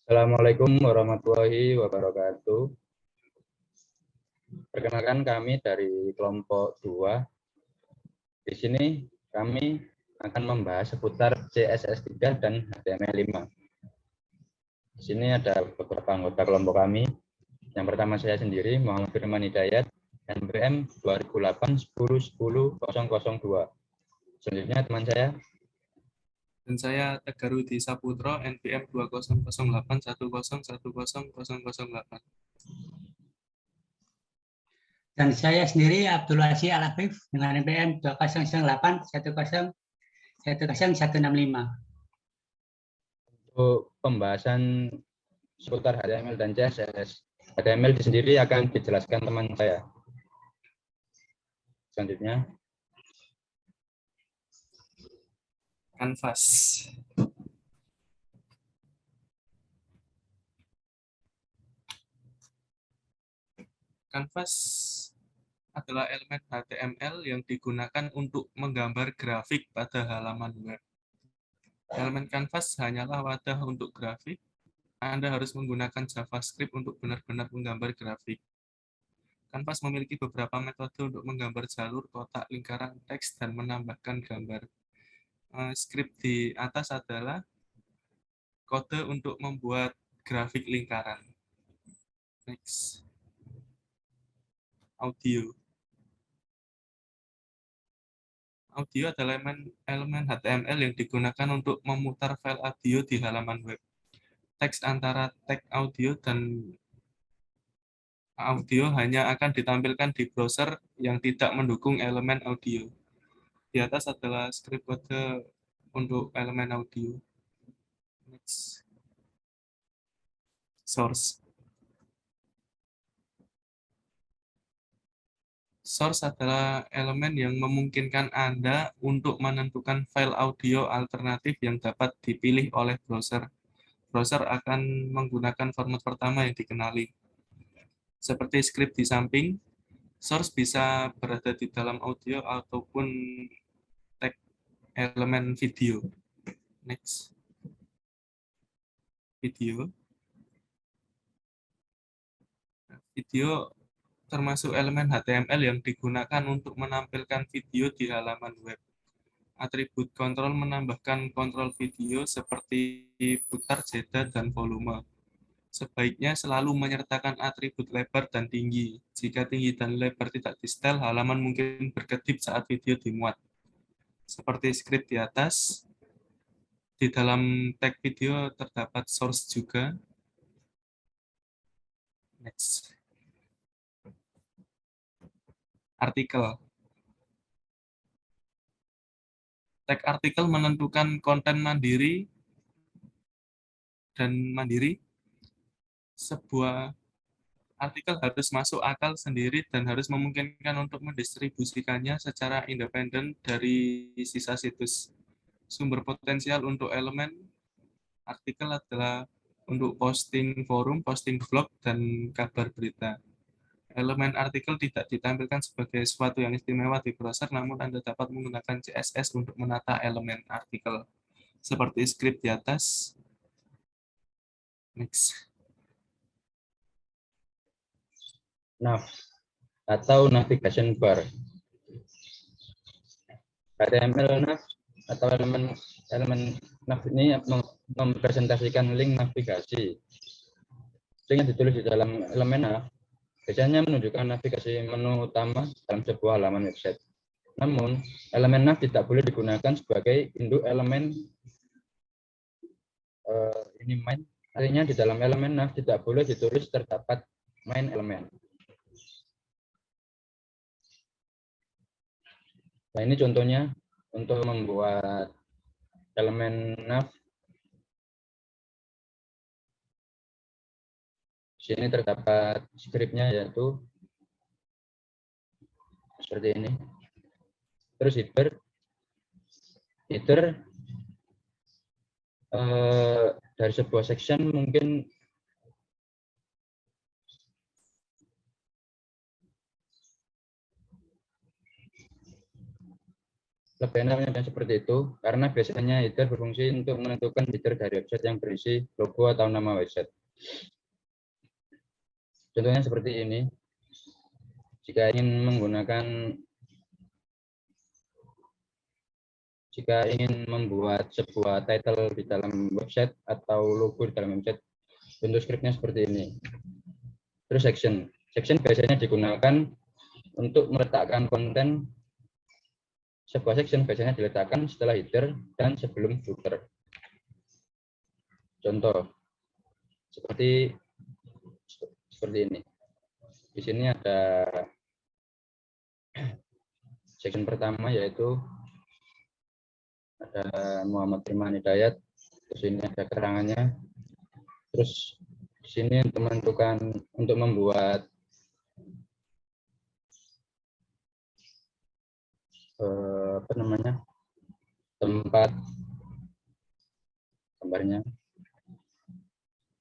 Assalamualaikum warahmatullahi wabarakatuh. Perkenalkan kami dari kelompok 2. Di sini kami akan membahas seputar CSS3 dan HTML5. Di sini ada beberapa anggota kelompok kami. Yang pertama saya sendiri, Muhammad Firman Hidayat, NPM 2008-10-10-002. Selanjutnya teman saya. Dan saya Tegarudi Saputro, NPM 200810101008. Dan saya sendiri Abdul Wasi Al-Afif dengan NPM 200810810165. Untuk pembahasan seputar HTML dan CSS, HTML sendiri akan dijelaskan teman saya. Selanjutnya. Canvas. Canvas adalah elemen HTML yang digunakan untuk menggambar grafik pada halaman web. Elemen Canvas hanyalah wadah untuk grafik. Anda harus menggunakan JavaScript untuk benar-benar menggambar grafik. Canvas memiliki beberapa metode untuk menggambar jalur, kotak, lingkaran, teks, dan menambahkan gambar. Skrip di atas adalah kode untuk membuat grafik lingkaran. Next. Audio. Audio adalah elemen HTML yang digunakan untuk memutar file audio di halaman web. Teks antara tag audio dan audio hanya akan ditampilkan di browser yang tidak mendukung elemen audio. Di atas adalah skrip kode untuk elemen audio. Next. Source. Source adalah elemen yang memungkinkan Anda untuk menentukan file audio alternatif yang dapat dipilih oleh browser. Browser akan menggunakan format pertama yang dikenali. Seperti skrip di samping, source bisa berada di dalam audio ataupun tag elemen video. Next. Video. Video termasuk elemen HTML yang digunakan untuk menampilkan video di halaman web. Atribut kontrol menambahkan kontrol video seperti putar, jeda, dan volume. Sebaiknya selalu menyertakan atribut lebar dan tinggi. Jika tinggi dan lebar tidak di-setel, halaman mungkin berkedip saat video dimuat. Seperti skrip di atas, di dalam tag video terdapat source juga. Next. Artikel. Tag artikel menentukan konten mandiri dan mandiri. Sebuah artikel harus masuk akal sendiri dan harus memungkinkan untuk mendistribusikannya secara independen dari sisa situs. Sumber potensial untuk elemen artikel adalah untuk posting forum, posting blog, dan kabar berita. Elemen artikel tidak ditampilkan sebagai sesuatu yang istimewa di browser, namun Anda dapat menggunakan CSS untuk menata elemen artikel, seperti skrip di atas. Next. Nav atau navigation bar. HTML nav atau elemen nav ini mempresentasikan link navigasi. Link yang ditulis di dalam elemen nav biasanya menunjukkan navigasi menu utama dalam sebuah halaman website. Namun, elemen nav tidak boleh digunakan sebagai induk elemen ini main. Artinya di dalam elemen nav tidak boleh ditulis terdapat main elemen. Nah, ini contohnya untuk membuat elemen nav. Di sini terdapat skripnya yaitu seperti ini. Terus header dari sebuah section mungkin Kelebihan seperti itu karena biasanya header berfungsi untuk menentukan header dari website yang berisi logo atau nama website. Contohnya seperti ini. Jika ingin membuat sebuah title di dalam website atau logo di dalam website, bentuk scriptnya seperti ini. Terus section biasanya digunakan untuk meletakkan konten. Sebuah section biasanya diletakkan setelah header dan sebelum footer. Contoh seperti ini. Di sini ada section pertama yaitu ada Muhammad Firman Hidayat. Terus ini ada keterangannya. Terus di sini untuk membuat tempat gambarnya.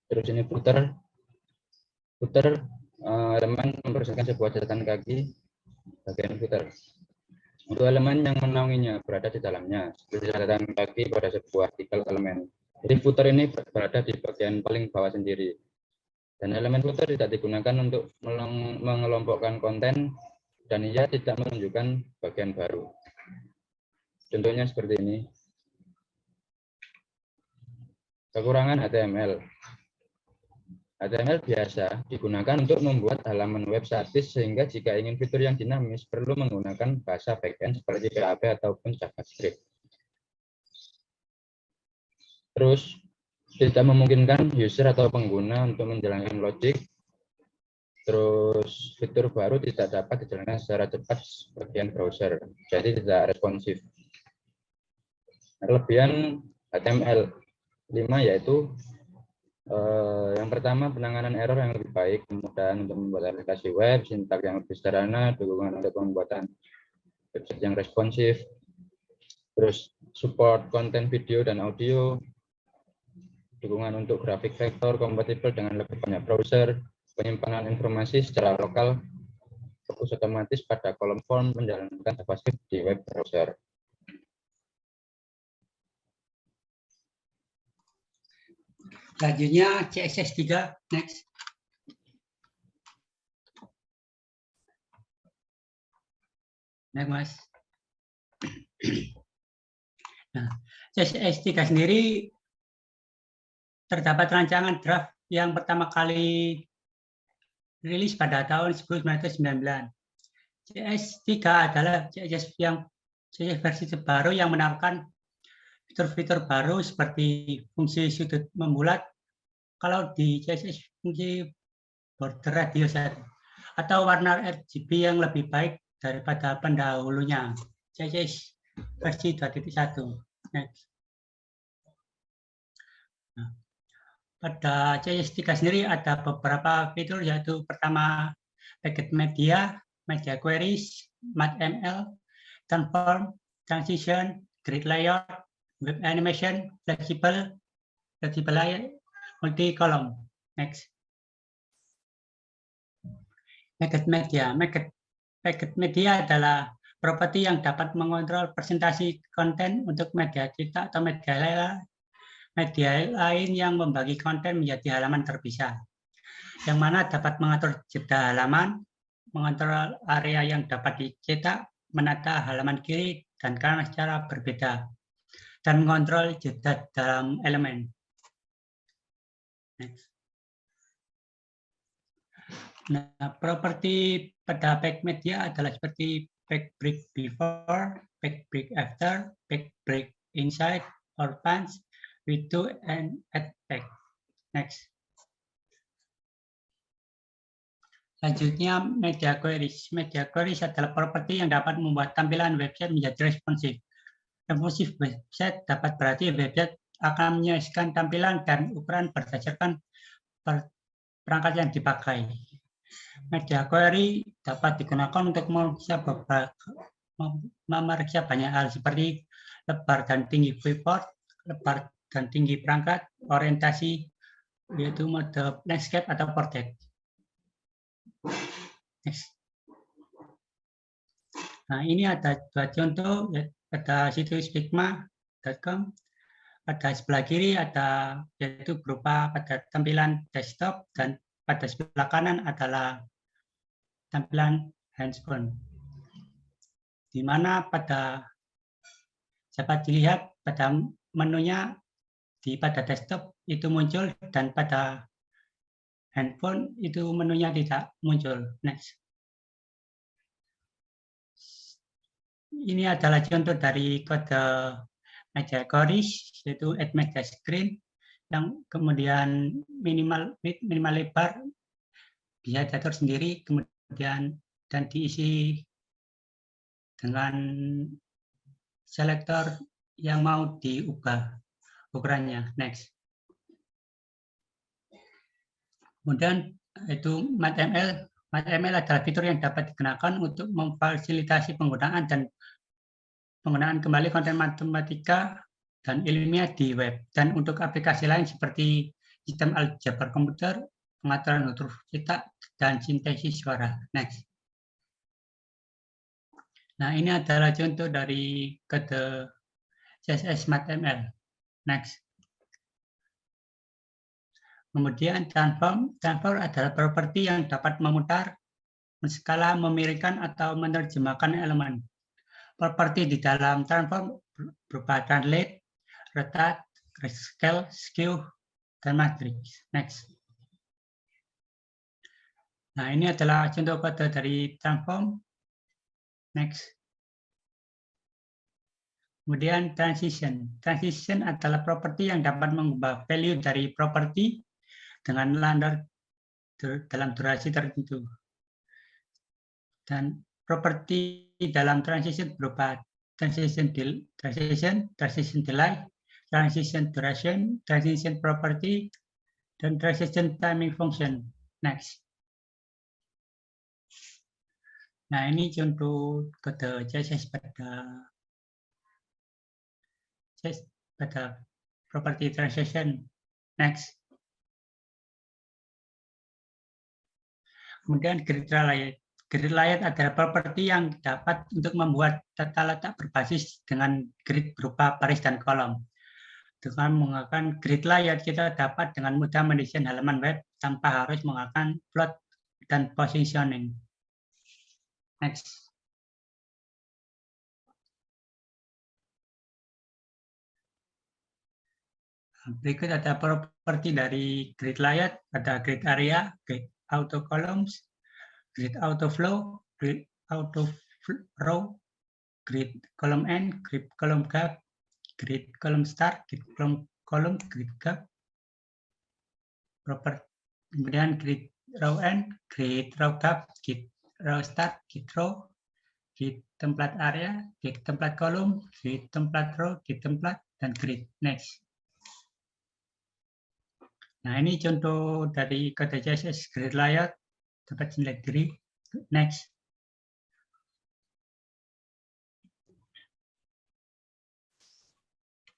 Terus ini footer elemen mempersembahkan sebuah catatan kaki bagian footer. Untuk elemen yang menaunginya berada di dalamnya, seperti catatan kaki pada sebuah artikel elemen. Jadi footer ini berada di bagian paling bawah sendiri. Dan elemen footer tidak digunakan untuk mengelompokkan konten dan ia tidak menunjukkan bagian baru. Contohnya seperti ini. Kekurangan HTML. HTML biasa digunakan untuk membuat halaman web statis sehingga jika ingin fitur yang dinamis perlu menggunakan bahasa backend seperti PHP ataupun JavaScript. Terus tidak memungkinkan user atau pengguna untuk menjalankan logik. Terus fitur baru tidak dapat dijalankan secara cepat bagian browser, jadi tidak responsif. Kelebihan HTML 5 yaitu yang pertama penanganan error yang lebih baik, kemudahan untuk membuat aplikasi web, sintaks yang lebih sederhana, dukungan untuk pembuatan website yang responsif, terus support konten video dan audio, dukungan untuk grafik vektor kompatibel dengan lebih banyak browser, penyimpanan informasi secara lokal, fokus otomatis pada kolom form menjalankan JavaScript di web browser. Selanjutnya CSS3, next. Next, Mas. Nah, CSS3 sendiri terdapat rancangan draft yang pertama kali rilis pada tahun 1999. CSS3 adalah CSS versi terbaru yang menawarkan fitur-fitur baru seperti fungsi sudut membulat kalau di CSS fungsi border radius atau warna RGB yang lebih baik daripada pendahulunya CSS versi 2.1. Next. Nah, pada CSS3 sendiri ada beberapa fitur yaitu pertama packet media, media queries, math.ml, transform, transition, grid layout, web animation, flexible layout, multi-column. Next. Packet media adalah properti yang dapat mengontrol presentasi konten untuk media cetak atau media lain yang membagi konten menjadi halaman terpisah, yang mana dapat mengatur jeda halaman, mengontrol area yang dapat dicetak, menata halaman kiri dan kanan secara berbeda, dan mengontrol jeda dalam elemen. Next. Nah, properti pada pack media adalah seperti pack break before, pack break after, pack break inside, or pants, width and add pack. Next. Selanjutnya media queries. Media queries adalah properti yang dapat membuat tampilan website menjadi responsif. Responsif website dapat berarti website akan menyesuaikan tampilan dan ukuran berdasarkan perangkat yang dipakai. Media query dapat digunakan untuk memeriksa banyak hal seperti lebar dan tinggi viewport, lebar dan tinggi perangkat, orientasi, yaitu mode landscape atau portrait. Next. Nah, ini ada dua contoh pada situs figma.com. Pada sebelah kiri ada yaitu berupa pada tampilan desktop dan pada sebelah kanan adalah tampilan handphone. Di mana pada dapat dilihat pada menunya pada desktop itu muncul dan pada handphone itu menunya tidak muncul. Next. Ini adalah contoh dari kode media queries, yaitu add media screen, yang kemudian minimal lebar bisa diatur sendiri, kemudian dan diisi dengan selektor yang mau diubah ukurannya. Next. Kemudian itu MathML. MathML adalah fitur yang dapat digunakan untuk memfasilitasi penggunaan kembali konten matematika dan ilmiah di web, dan untuk aplikasi lain seperti sistem aljabar komputer, pengaturan huruf cetak, dan sintesis suara. Next. Nah, ini adalah contoh dari kode CSS MathML. Next. Kemudian transform adalah properti yang dapat memutar, menskala, memiringkan, atau menerjemahkan elemen. Properti di dalam transform berupa translate, rotate, rescale, skew, dan matrix. Next. Nah, ini adalah contoh kode dari transform. Next. Kemudian transition. Transition adalah properti yang dapat mengubah value dari properti dengan landar dalam durasi tertentu. Dan properti dalam transition berupa transition delay, transition duration, transition property, dan transition timing function. Next. Nah, ini contoh kode CSS pada property transition. Next. Kemudian grid layout. Grid layout adalah properti yang dapat untuk membuat tata letak berbasis dengan grid berupa baris dan kolom. Dengan menggunakan grid layout, kita dapat dengan mudah mendesain halaman web tanpa harus menggunakan plot dan positioning. Next. Berikut ada properti dari grid layout, ada grid area, grid auto columns, grid auto flow, grid auto row, grid column end, grid column gap, grid column start, grid column, grid gap, kemudian grid row end, grid row gap, grid row start, grid row, grid template area, grid template column, grid template row, grid template, dan grid. Next. Nah, ini contoh dari kode CSS grid layout, dapat dilihat diri. Next.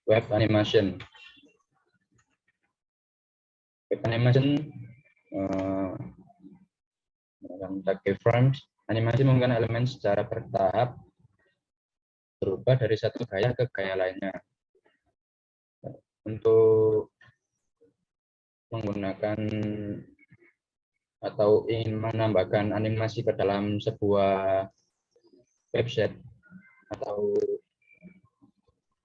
Web animation. Web animation menggunakan keyframes. Animasi menggunakan elemen secara bertahap berubah dari satu gaya ke gaya lainnya. Untuk menggunakan atau ingin menambahkan animasi ke dalam sebuah website atau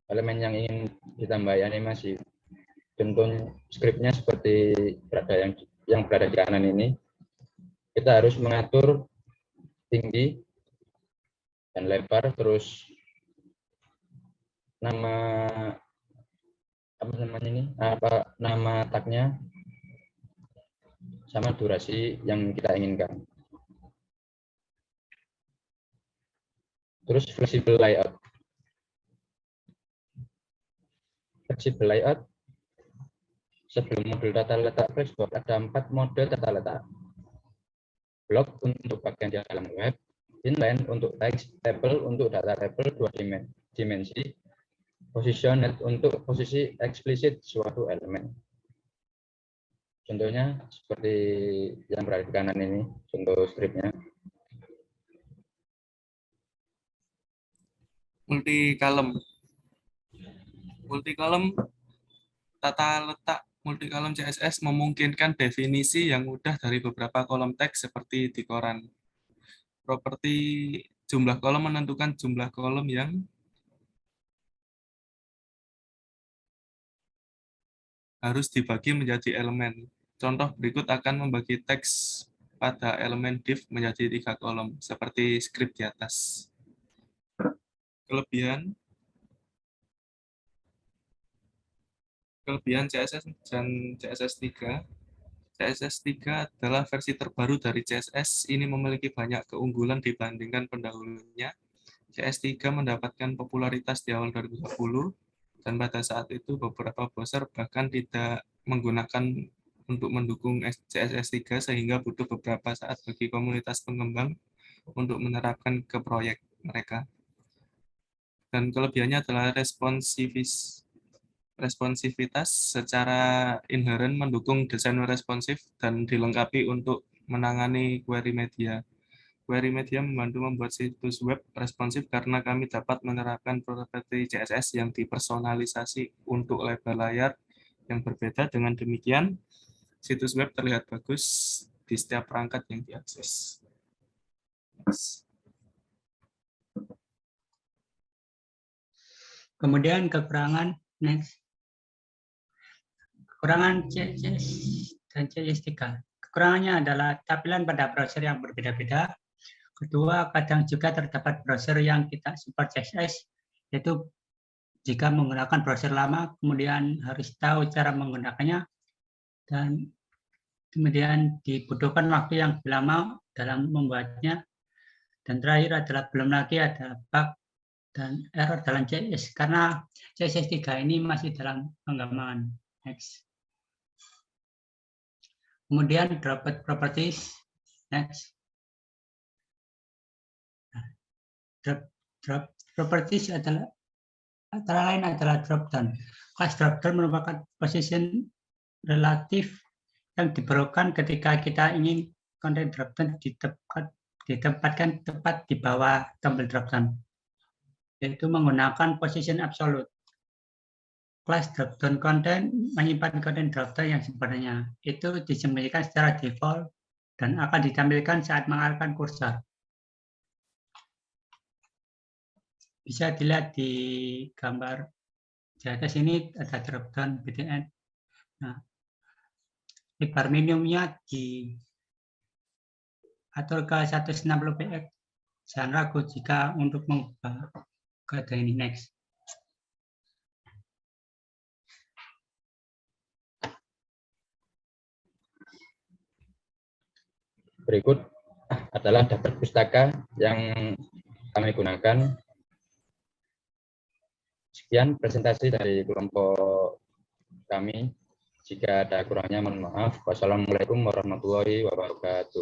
elemen yang ingin ditambahi animasi, contoh skripnya seperti yang berada di kanan ini, kita harus mengatur tinggi dan lebar, terus nama tagnya sama durasi yang kita inginkan. Terus flexible layout. Flexible layout, sebelum modul tata letak Flexboard ada 4 model tata letak. Block untuk bagian di dalam web, inline untuk teks, table untuk data table 2 dimensi, positioned untuk posisi eksplisit suatu elemen. Contohnya seperti yang berada di kanan ini, contoh stripnya. multi-column. Multi-column, tata letak multi-column CSS memungkinkan definisi yang mudah dari beberapa kolom teks seperti di koran. Properti jumlah kolom menentukan jumlah kolom yang harus dibagi menjadi elemen. Contoh berikut akan membagi teks pada elemen div menjadi 3 kolom, seperti skrip di atas. Kelebihan CSS dan CSS3. CSS3 adalah versi terbaru dari CSS. Ini memiliki banyak keunggulan dibandingkan pendahulunya. CS3 mendapatkan popularitas di awal 2010, dan pada saat itu beberapa browser bahkan tidak menggunakan untuk mendukung CSS3 sehingga butuh beberapa saat bagi komunitas pengembang untuk menerapkan ke proyek mereka. Dan kelebihannya adalah responsivitas secara inheren mendukung desain responsif dan dilengkapi untuk menangani query media. Query media membantu membuat situs web responsif karena kami dapat menerapkan properti CSS yang dipersonalisasi untuk lebar layar yang berbeda. Dengan demikian, situs web terlihat bagus di setiap perangkat yang diakses. Kemudian kekurangan, next. Kekurangan CSS dan CSS3. Kekurangannya adalah tampilan pada browser yang berbeda-beda. Kedua, kadang juga terdapat browser yang tidak support CSS, yaitu jika menggunakan browser lama, kemudian harus tahu cara menggunakannya, dan kemudian dibutuhkan waktu yang lebih lama dalam membuatnya. Dan terakhir adalah belum lagi ada bug dan error dalam CSS, karena CSS3 ini masih dalam pengembangan. Next. Kemudian dropped properties. Next. Drop properties adalah antara lain adalah drop down. Kelas drop down merupakan position relatif yang diperlukan ketika kita ingin konten drop down ditempatkan tepat di bawah tombol drop down, yaitu menggunakan position absolute. Kelas drop down konten menyimpan konten drop down yang sebenarnya itu disembunyikan secara default dan akan ditampilkan saat mengarahkan kursor. Bisa dilihat di gambar di atas ini ada drop down BTN. Nah, lebar minimumnya diatur ke 160 px. Jangan ragu jika untuk mengubah kode ini. Next. Berikut adalah daftar pustaka yang kami gunakan. Sekian presentasi dari kelompok kami. Jika ada kurangnya mohon maaf. Wassalamualaikum warahmatullahi wabarakatuh.